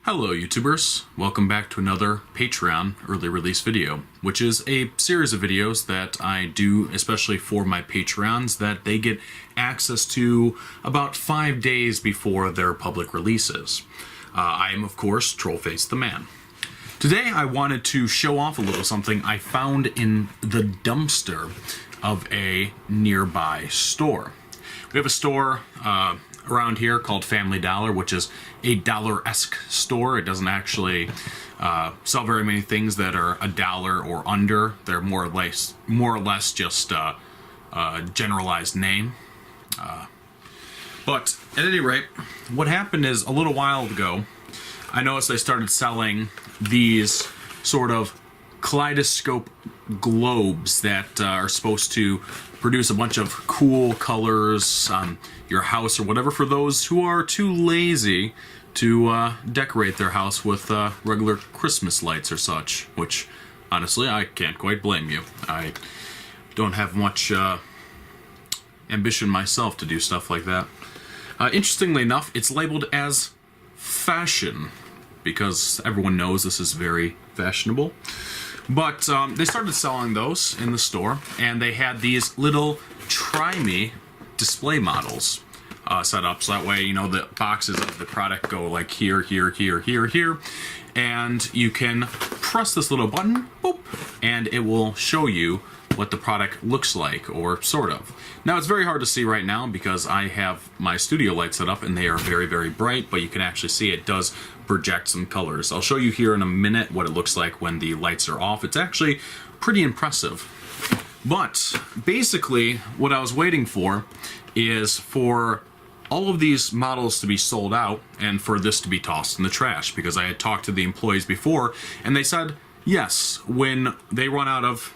Hello YouTubers, welcome back to another Patreon early release video, which is a series of videos that I do especially for my Patreons that they get access to about 5 days before their public releases. I am of course Trollface the Man. Today I wanted to show off a little something I found in the dumpster of a nearby store. We have a store around here called Family Dollar, which is a dollar-esque store. It doesn't actually sell very many things that are $1 or under. They're more or less just a generalized name. But at any rate, what happened is a little while ago, I noticed they started selling these sort of kaleidoscope globes that are supposed to produce a bunch of cool colors on your house or whatever for those who are too lazy to decorate their house with regular Christmas lights or such, which honestly I can't quite blame you. I don't have much ambition myself to do stuff like that. Interestingly enough, it's labeled as fashion because everyone knows this is very fashionable. But they started selling those in the store, and they had these little Try Me display models set up, so that way, you know, the boxes of the product go like here, here, here, here, here, and you can press this little button, boop, and it will show you what the product looks like, or sort of. Now, it's very hard to see right now because I have my studio lights set up and they are very, very bright, but you can actually see it does project some colors. I'll show you here in a minute what it looks like when the lights are off. It's actually pretty impressive. But basically, what I was waiting for is for all of these models to be sold out and for this to be tossed in the trash, because I had talked to the employees before and they said, yes, when they run out of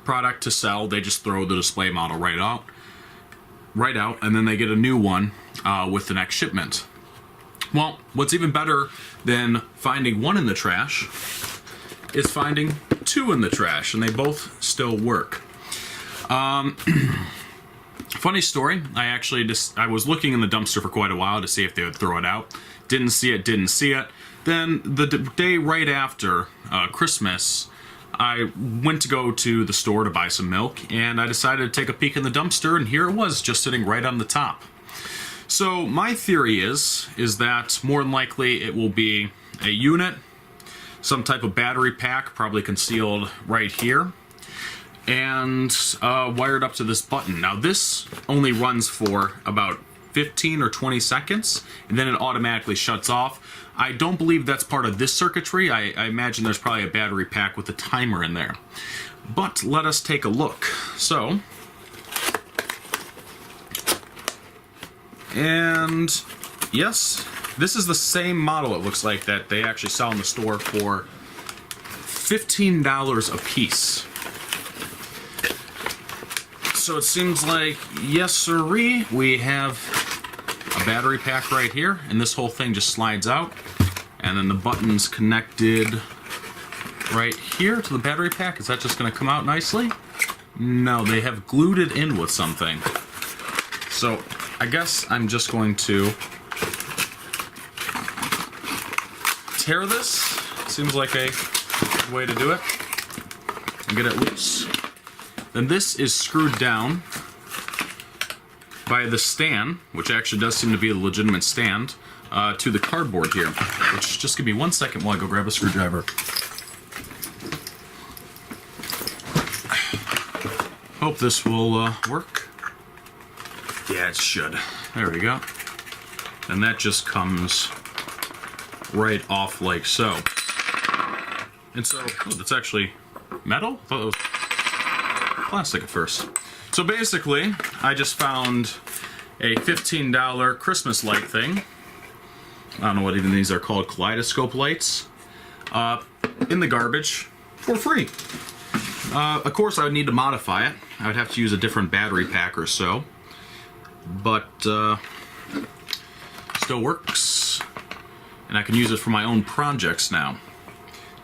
product to sell, they just throw the display model right out, and then they get a new one with the next shipment. Well, what's even better than finding one in the trash is finding two in the trash, and they both still work. Funny story, I was looking in the dumpster for quite a while to see if they would throw it out. Didn't see it. Then the day right after Christmas, I went to go to the store to buy some milk, and I decided to take a peek in the dumpster, and here it was, just sitting right on the top. So my theory is that more than likely it will be a unit, some type of battery pack, probably concealed right here, and wired up to this button. Now this only runs for about 15 or 20 seconds, and then it automatically shuts off. I don't believe that's part of this circuitry. I imagine there's probably a battery pack with a timer in there. But let us take a look. So, and yes, this is the same model, it looks like, that they actually sell in the store for $15 a piece. So it seems like, yes sirree, we have a battery pack right here, and this whole thing just slides out, and then the button's connected right here to the battery pack. Is that just going to come out nicely? No, they have glued it in with something. So I guess I'm just going to tear this. Seems like a good way to do it. And get it loose. Then this is screwed down by the stand, which actually does seem to be a legitimate stand, to the cardboard here. Which, just give me 1 second while I go grab a screwdriver. Hope this will work. Yeah, it should. There we go. And that just comes right off like so. And so, oh, that's actually metal? I thought it was plastic at first. So basically, I just found a $15 Christmas light thing. I don't know what even these are called, kaleidoscope lights, in the garbage for free. Of course, I would need to modify it. I would have to use a different battery pack or so, but still works, and I can use it for my own projects now.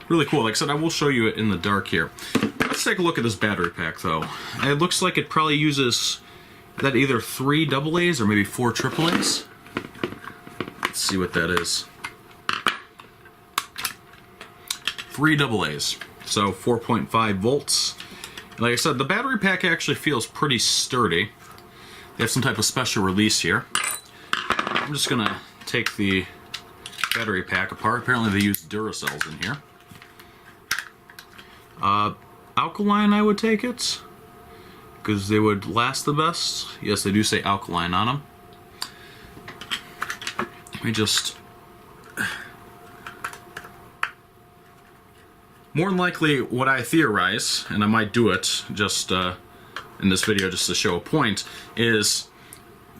Really cool. Like I said, I will show you it in the dark here. Let's take a look at this battery pack, though. It looks like it probably uses that either 3 AA's or maybe 4 AA's. Let's see what that is. 3 AA's, so 4.5 volts. Like I said, the battery pack actually feels pretty sturdy. They have some type of special release here. I'm just gonna take the battery pack apart. Apparently they use Duracells in here. Alkaline, I would take it, because they would last the best. Yes, they do say alkaline on them. Let me just... More than likely, what I theorize, and I might do it just in this video just to show a point, is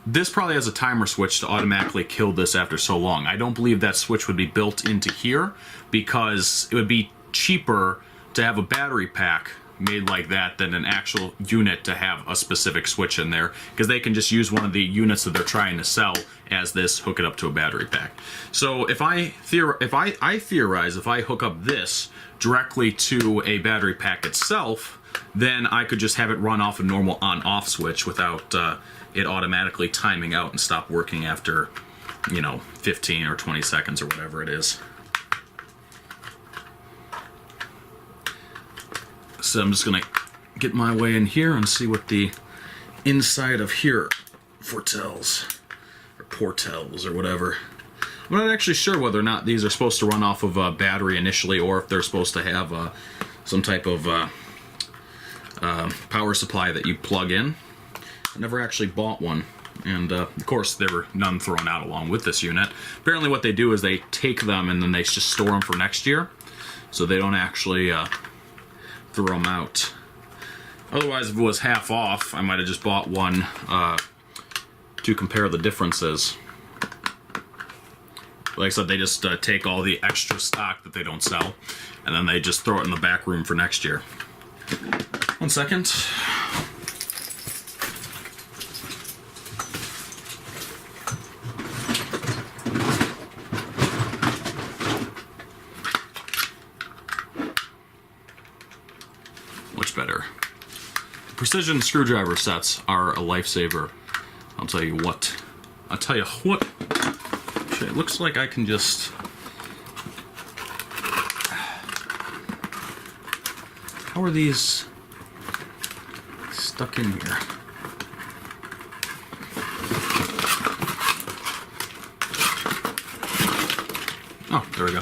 this probably has a timer switch to automatically kill this after so long. I don't believe that switch would be built into here, because it would be cheaper to have a battery pack made like that than an actual unit to have a specific switch in there, because they can just use one of the units that they're trying to sell as this, hook it up to a battery pack. So if I theorize, if I hook up this directly to a battery pack itself, then I could just have it run off a normal on-off switch without it automatically timing out and stop working after, you know, 15 or 20 seconds or whatever it is. So I'm just gonna get my way in here and see what the inside of here foretells, or portels, or whatever. I'm not actually sure whether or not these are supposed to run off of a battery initially, or if they're supposed to have some type of power supply that you plug in. I never actually bought one, and of course there were none thrown out along with this unit. Apparently what they do is they take them and then they just store them for next year, so they don't actually throw them out. Otherwise, if it was half off, I might have just bought one to compare the differences. Like I said, they just take all the extra stock that they don't sell, and then they just throw it in the back room for next year. 1 second. Much better. Precision screwdriver sets are a lifesaver. I'll tell you what. I'll tell you what. It looks like I can just... How are these stuck in here? Oh, there we go.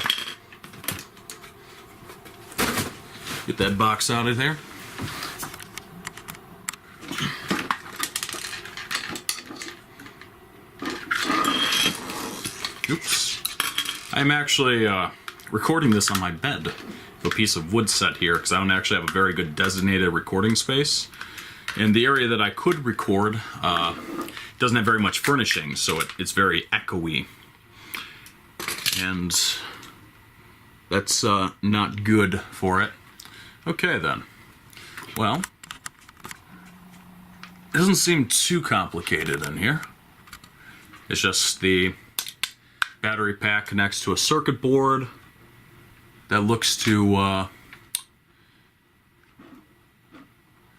Get that box out of there. Oops. I'm actually recording this on my bed. A piece of wood set here, because I don't actually have a very good designated recording space. And the area that I could record doesn't have very much furnishing, so it's very echoey. And that's not good for it. Okay then. Well, it doesn't seem too complicated in here. It's just the battery pack connects to a circuit board that looks to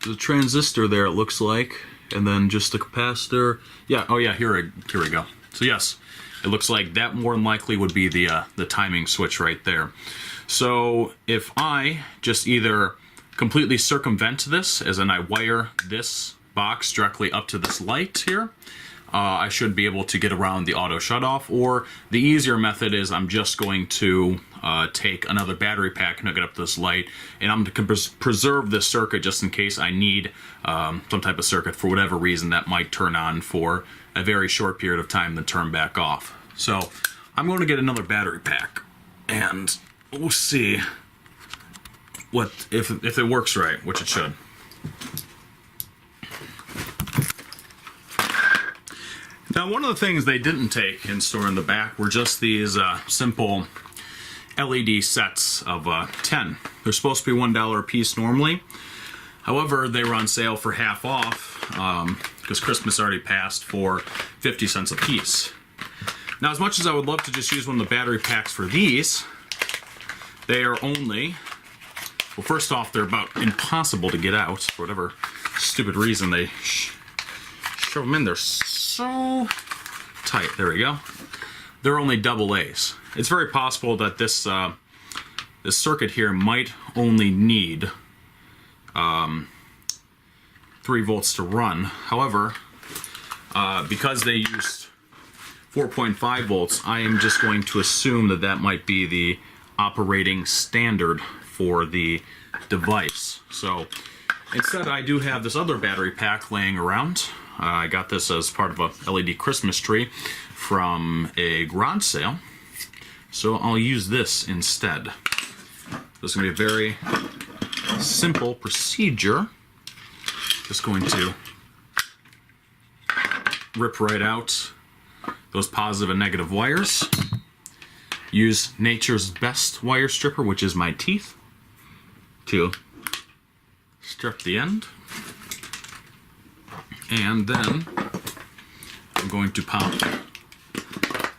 the transistor there, it looks like, and then just a capacitor. Yeah, oh yeah, here we go. So yes, it looks like that more than likely would be the timing switch right there. So if I just either completely circumvent this, as in I wire this box directly up to this light here, I should be able to get around the auto shutoff, or the easier method is I'm just going to take another battery pack and hook it up to this light, and I'm going to preserve this circuit just in case I need some type of circuit for whatever reason that might turn on for a very short period of time, then turn back off. So I'm going to get another battery pack, and we'll see what if it works right, which it should. Now, one of the things they didn't take and store in the back were just these simple LED sets of 10. They're supposed to be $1 a piece normally. However, they were on sale for half off because Christmas already passed for 50 cents a piece. Now, as much as I would love to just use one of the battery packs for these, they are only... Well, first off, they're about impossible to get out for whatever stupid reason they shove them in there so tight. There we go. They're only AA's. It's very possible that this this circuit here might only need 3 volts to run. However, because they used 4.5 volts, I am just going to assume that that might be the operating standard for the device. So instead, I do have this other battery pack laying around. I got this as part of a LED Christmas tree from a garage sale. So I'll use this instead. This is going to be a very simple procedure. Just going to rip right out those positive and negative wires. Use nature's best wire stripper, which is my teeth, to strip the end. And then I'm going to pop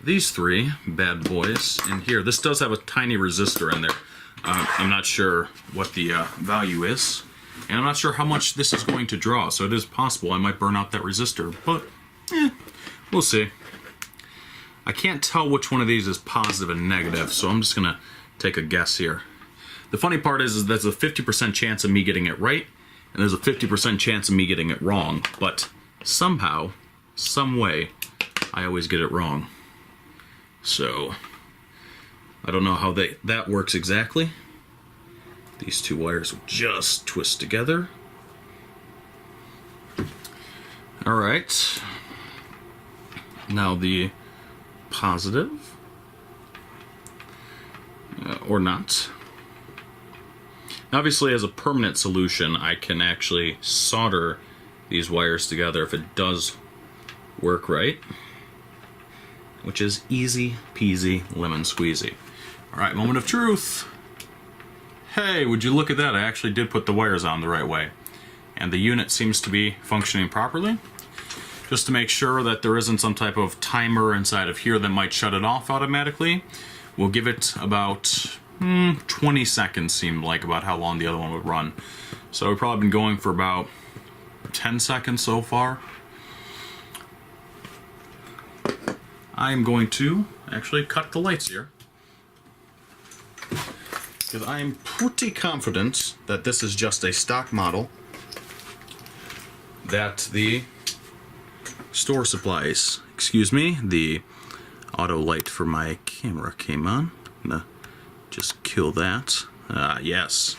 these 3 bad boys in here. This does have a tiny resistor in there. I'm not sure what the value is, and I'm not sure how much this is going to draw, so it is possible I might burn out that resistor, but we'll see. I can't tell which one of these is positive and negative, so I'm just going to take a guess here. The funny part is there's a 50% chance of me getting it right, and there's a 50% chance of me getting it wrong, but somehow, some way, I always get it wrong. So I don't know how that works exactly. These 2 wires will just twist together. All right. Now the positive, or not. Obviously, as a permanent solution, I can actually solder these wires together if it does work right, which is easy peasy lemon squeezy. All right, moment of truth. Hey, would you look at that? I actually did put the wires on the right way, and the unit seems to be functioning properly. Just to make sure that there isn't some type of timer inside of here that might shut it off automatically, we'll give it about 20 seconds, seemed like about how long the other one would run. So we've probably been going for about 10 seconds so far. I'm going to actually cut the lights here, because I'm pretty confident that this is just a stock model that the store supplies, excuse me, the auto light for my camera came on. I'm gonna just kill that. Yes.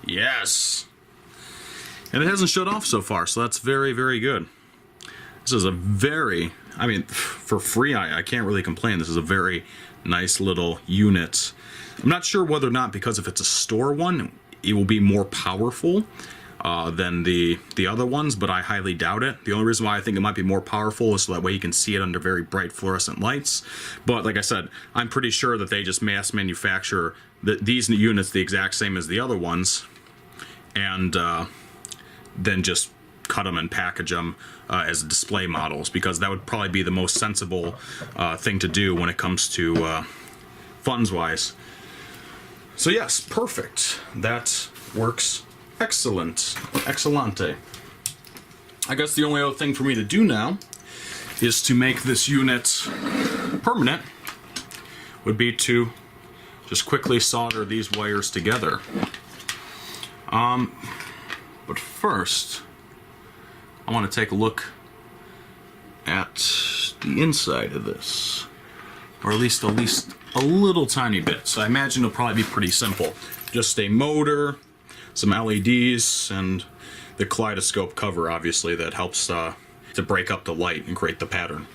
Yes! And it hasn't shut off so far, so that's very, very good. This is a very, I mean, for free, I can't really complain. This is a very nice little unit. I'm not sure whether or not, because if it's a store one, it will be more powerful than the other ones, but I highly doubt it. The only reason why I think it might be more powerful is so that way you can see it under very bright fluorescent lights. But like I said, I'm pretty sure that they just mass manufacture these units the exact same as the other ones, and then just cut them and package them as display models, because that would probably be the most sensible thing to do when it comes to funds-wise. So yes, perfect. That works excellent. Excellente. I guess the only other thing for me to do now is to make this unit permanent would be to just quickly solder these wires together. But first, I want to take a look at the inside of this, or at least a little tiny bit. So I imagine it'll probably be pretty simple. Just a motor, some LEDs, and the kaleidoscope cover, obviously, that helps to break up the light and create the pattern.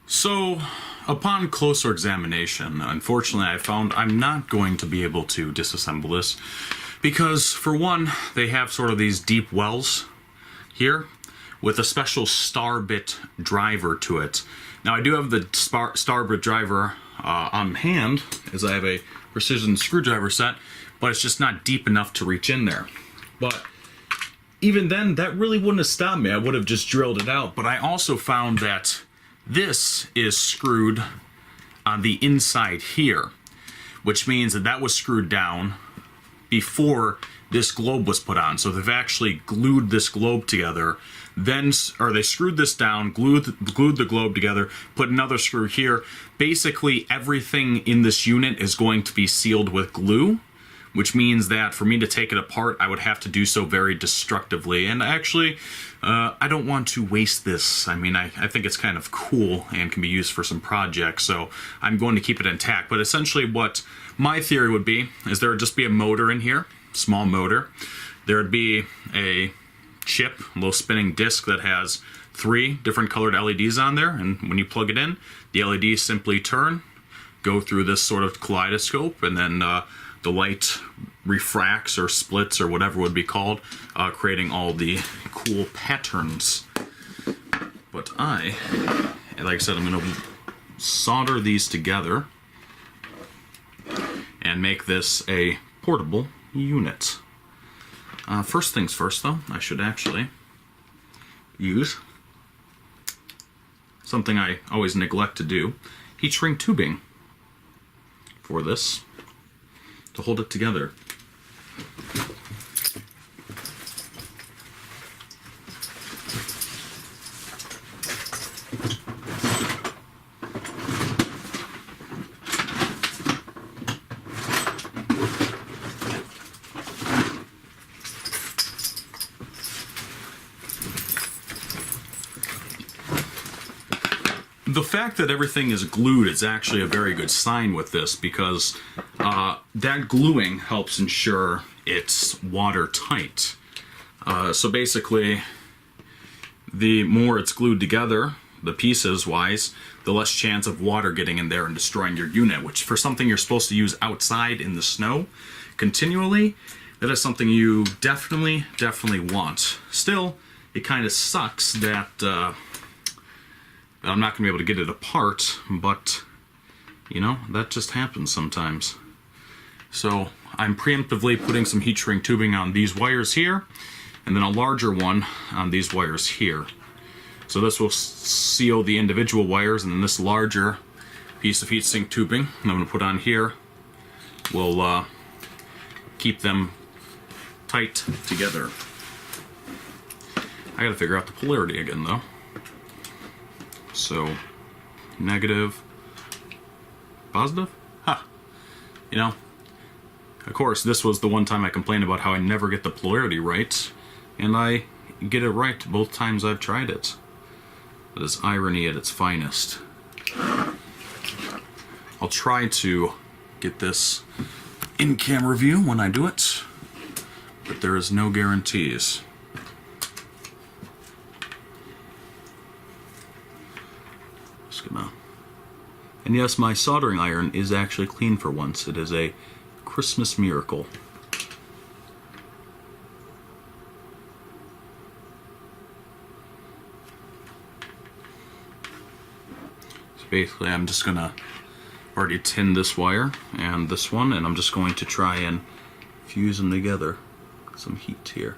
So, upon closer examination, unfortunately, I found I'm not going to be able to disassemble this, because for one, they have sort of these deep wells here with a special star bit driver to it. Now, I do have the star bit driver on hand, as I have a precision screwdriver set, but it's just not deep enough to reach in there. But even then, that really wouldn't have stopped me. I would have just drilled it out. But I also found that this is screwed on the inside here, which means that was screwed down before this globe was put on. So they've actually glued this globe together they screwed this down, glued the globe together, put another screw here. Basically, everything in this unit is going to be sealed with glue, which means that for me to take it apart, I would have to do so very destructively. And actually, I don't want to waste this. I mean, I think it's kind of cool and can be used for some projects, so I'm going to keep it intact. But essentially what my theory would be is there would just be a motor in here, small motor. There would be a chip, a little spinning disc that has 3 different colored LEDs on there, and when you plug it in, the LEDs simply turn, go through this sort of kaleidoscope, and then the light refracts or splits or whatever would be called, creating all the cool patterns. But like I said, I'm going to solder these together and make this a portable unit. First things first, though, I should actually use something I always neglect to do, heat shrink tubing for this to hold it together. The fact that everything is glued is actually a very good sign with this, because that gluing helps ensure it's watertight. So basically, the more it's glued together, the pieces wise, the less chance of water getting in there and destroying your unit, which for something you're supposed to use outside in the snow continually, that is something you definitely want. Still, it kind of sucks that I'm not going to be able to get it apart, but, you know, that just happens sometimes. So I'm preemptively putting some heat shrink tubing on these wires here, and then a larger one on these wires here. So this will seal the individual wires, and then this larger piece of heat shrink tubing I'm going to put on here will keep them tight together. I got to figure out the polarity again, though. So, negative, positive? Ha! You know, of course, this was the one time I complained about how I never get the polarity right, and I get it right both times I've tried it. That is irony at its finest. I'll try to get this in camera view when I do it, but there is no guarantees. And yes, my soldering iron is actually clean for once. It is a Christmas miracle. So basically, I'm just gonna already tin this wire and this one, and I'm just going to try and fuse them together. Some heat here.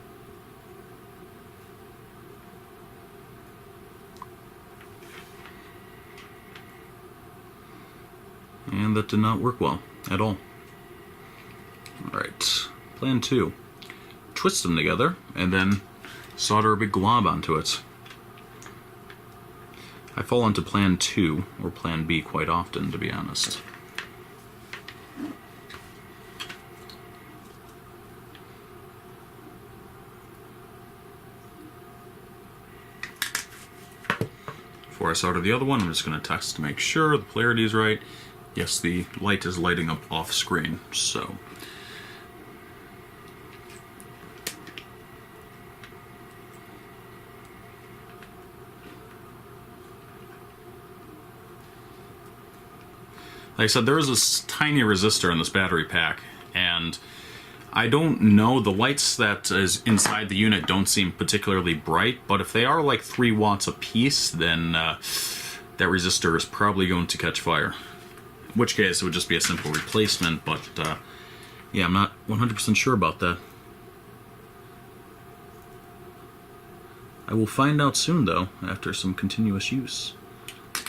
And that did not work well at all. Alright, plan 2. Twist them together and then solder a big glob onto it. I fall into plan 2 or plan B quite often, to be honest. Before I solder the other one, I'm just going to test to make sure the polarity is right. Yes, the light is lighting up off screen, so. Like I said, there is this tiny resistor in this battery pack, and I don't know, the lights that is inside the unit don't seem particularly bright, but if they are like 3 watts a piece, then that resistor is probably going to catch fire. In which case, it would just be a simple replacement, but yeah, I'm not 100% sure about that. I will find out soon, though, after some continuous use.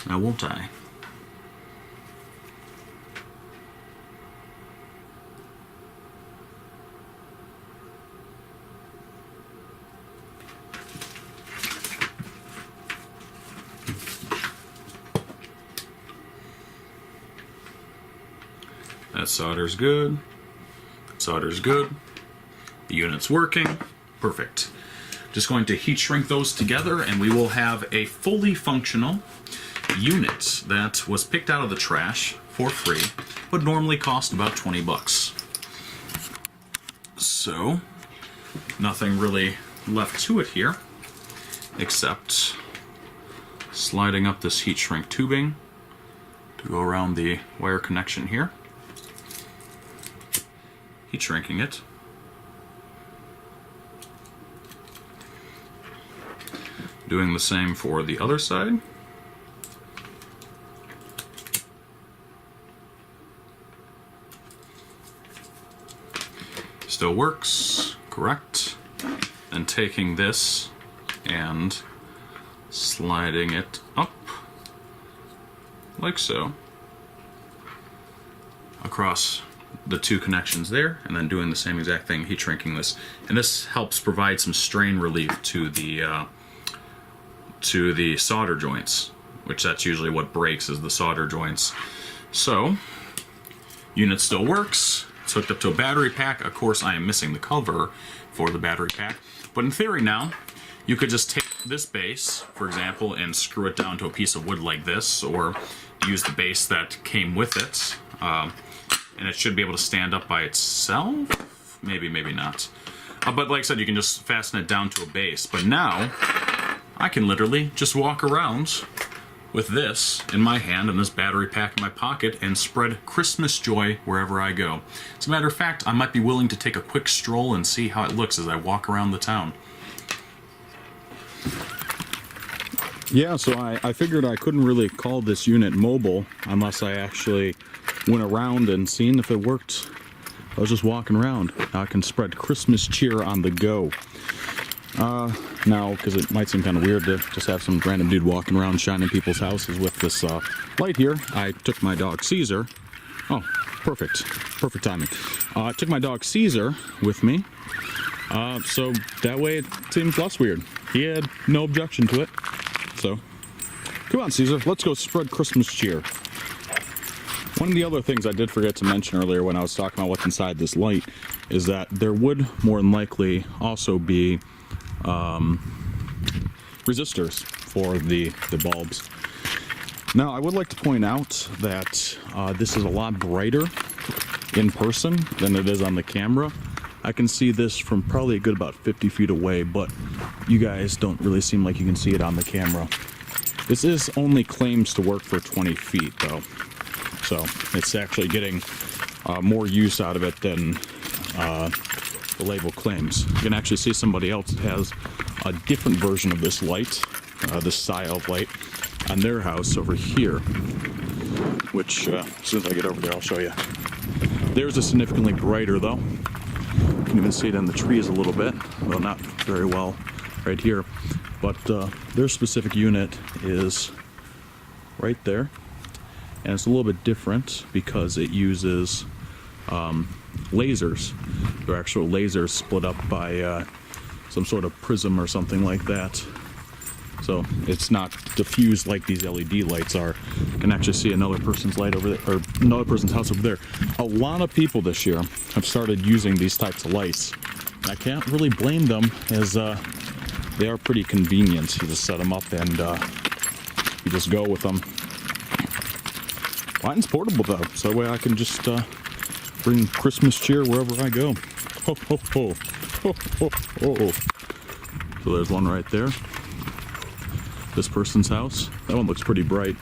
Now, won't I? That solder's good. Solder's good. The unit's working. Perfect. Just going to heat shrink those together and we will have a fully functional unit that was picked out of the trash for free, but normally cost about 20 bucks. So, nothing really left to it here, except sliding up this heat shrink tubing to go around the wire connection here. Heat shrinking it. Doing the same for the other side. Still works, correct. And taking this and sliding it up like so across the two connections there, and then doing the same exact thing, heat shrinking this. And this helps provide some strain relief to the solder joints, which that's usually what breaks, is the solder joints. So, unit still works. It's hooked up to a battery pack. Of course, I am missing the cover for the battery pack. But in theory now, you could just take this base, for example, and screw it down to a piece of wood like this, or use the base that came with it. And it should be able to stand up by itself. Maybe, maybe not. But like I said, you can just fasten it down to a base. But now, I can literally just walk around with this in my hand and this battery pack in my pocket and spread Christmas joy wherever I go. As a matter of fact, I might be willing to take a quick stroll and see how it looks as I walk around the town. Yeah, so I figured I couldn't really call this unit mobile unless I actually went around and seen if it worked. I was just walking around. Now I can spread Christmas cheer on the go. Now, because it might seem kind of weird to just have some random dude walking around shining people's houses with this light here, I took my dog Caesar. Oh, perfect. Perfect timing. I took my dog Caesar with me, so that way it seems less weird. He had no objection to it. So, come on, Caesar, let's go spread Christmas cheer. One of the other things I did forget to mention earlier when I was talking about what's inside this light is that there would more than likely also be resistors for the bulbs. Now, I would like to point out that this is a lot brighter in person than it is on the camera. I can see this from probably a good about 50 feet away, but you guys don't really seem like you can see it on the camera. This is only claims to work for 20 feet, though. So it's actually getting more use out of it than the label claims. You can actually see somebody else that has a different version of this light, this style of light, on their house over here, which as soon as I get over there I'll show you. Theirs is significantly brighter though. You can even see it in the trees a little bit, well, not very well right here, but their specific unit is right there, and it's a little bit different because it uses lasers. They're actual lasers split up by some sort of prism or something like that. So it's not diffused like these LED lights are. You can actually see another person's light over there, or another person's house over there. A lot of people this year have started using these types of lights. And I can't really blame them, as they are pretty convenient. You just set them up and you just go with them. Mine's portable though, so that way I can just bring Christmas cheer wherever I go. Ho ho ho, ho ho ho. So there's one right there. This person's house. That one looks pretty bright.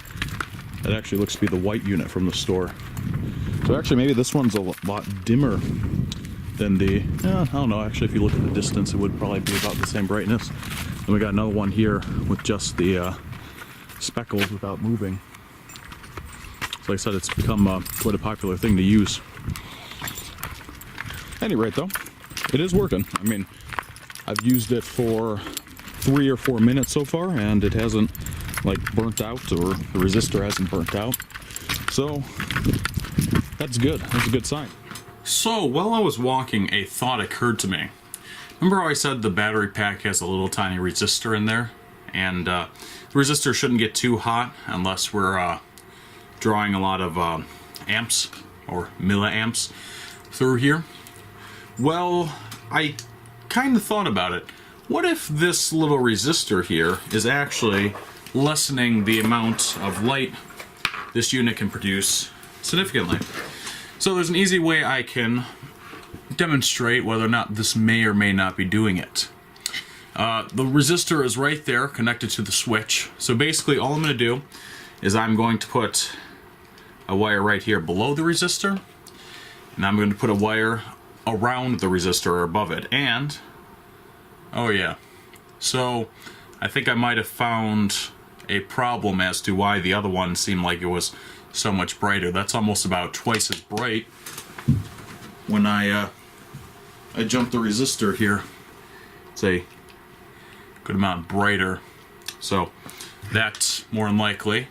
That actually looks to be the white unit from the store. So actually maybe this one's a lot dimmer than the, I don't know, actually if you look at the distance it would probably be about the same brightness. Then we got another one here with just the speckles without moving. So like I said, it's become quite a popular thing to use. At any rate though, it is working. I mean, I've used it for 3 or 4 minutes so far, and it hasn't like burnt out, or the resistor hasn't burnt out. So that's good. That's a good sign. So while I was walking, a thought occurred to me. Remember how I said the battery pack has a little tiny resistor in there, and the resistor shouldn't get too hot unless we're drawing a lot of amps or milliamps through here. Well, I kind of thought about it. What if this little resistor here is actually lessening the amount of light this unit can produce significantly? So there's an easy way I can demonstrate whether or not this may or may not be doing it. The resistor is right there connected to the switch. So basically all I'm going to do is I'm going to put a wire right here below the resistor, and I'm going to put a wire around the resistor or above it. And oh yeah, so I think I might have found a problem as to why the other one seemed like it was so much brighter. That's almost about twice as bright. When I jumped the resistor here, it's a good amount brighter. So that more than likely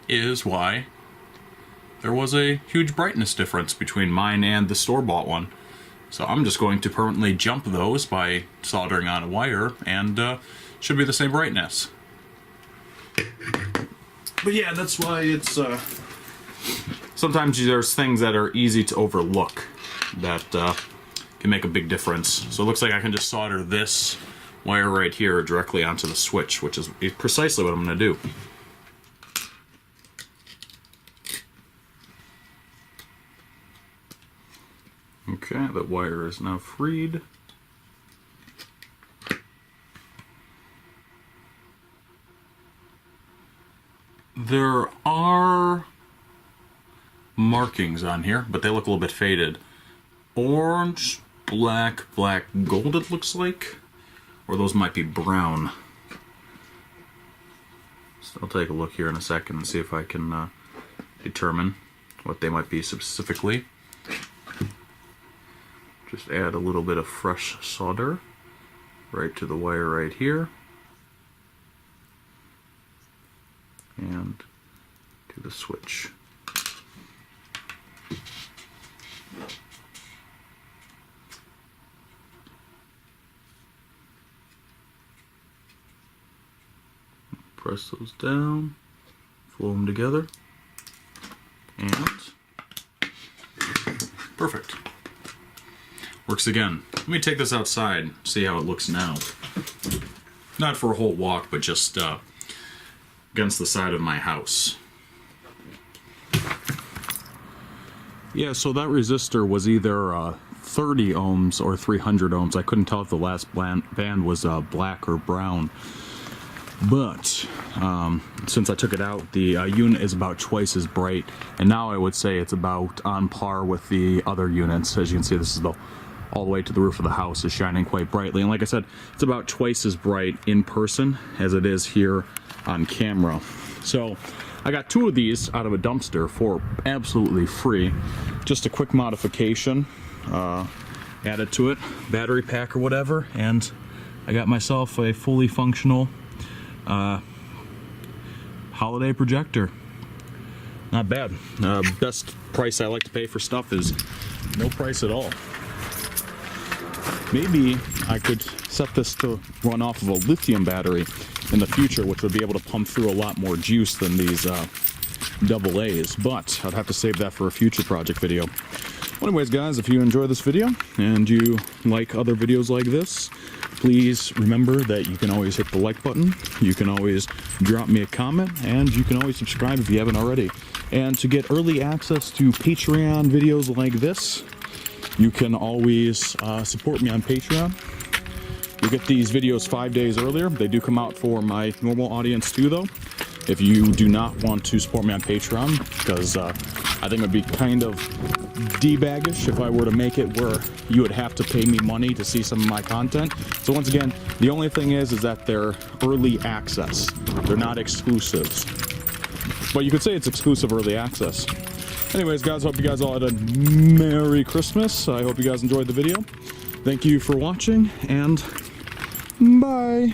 is why there was a huge brightness difference between mine and the store-bought one. So I'm just going to permanently jump those by soldering on a wire, and should be the same brightness. But yeah, that's why it's sometimes there's things that are easy to overlook that can make a big difference. So it looks like I can just solder this wire right here directly onto the switch, which is precisely what I'm going to do. Okay, that wire is now freed. There are markings on here, but they look a little bit faded. Orange, black, black, gold it looks like. Or those might be brown. So I'll take a look here in a second and see if I can determine what they might be specifically. Just add a little bit of fresh solder right to the wire right here. And to the switch. Press those down, flow them together, and perfect. Works again. Let me take this outside, see how it looks now. Not for a whole walk, but just against the side of my house. Yeah, so that resistor was either 30 ohms or 300 ohms. I couldn't tell if the last band was black or brown. But since I took it out, the unit is about twice as bright, and now I would say it's about on par with the other units. As you can see, this is all the way to the roof of the house is shining quite brightly, and like I said, it's about twice as bright in person as it is here on camera. So I got 2 of these out of a dumpster for absolutely free. Just a quick modification, added to it, battery pack or whatever, and I got myself a fully functional holiday projector. Not bad. Best price I like to pay for stuff is no price at all. Maybe I could set this to run off of a lithium battery in the future, which would be able to pump through a lot more juice than these AA's, but I'd have to save that for a future project video. Well, anyways guys, if you enjoy this video and you like other videos like this, please remember that you can always hit the like button, you can always drop me a comment, and you can always subscribe if you haven't already. And to get early access to Patreon videos like this, you can always support me on Patreon. You'll get these videos 5 days earlier. They do come out for my normal audience too, though. If you do not want to support me on Patreon, because I think it would be kind of D-baggish if I were to make it where you would have to pay me money to see some of my content. So once again, the only thing is that they're early access. They're not exclusives. But you could say it's exclusive early access. Anyways, guys, hope you guys all had a Merry Christmas. I hope you guys enjoyed the video. Thank you for watching, and bye.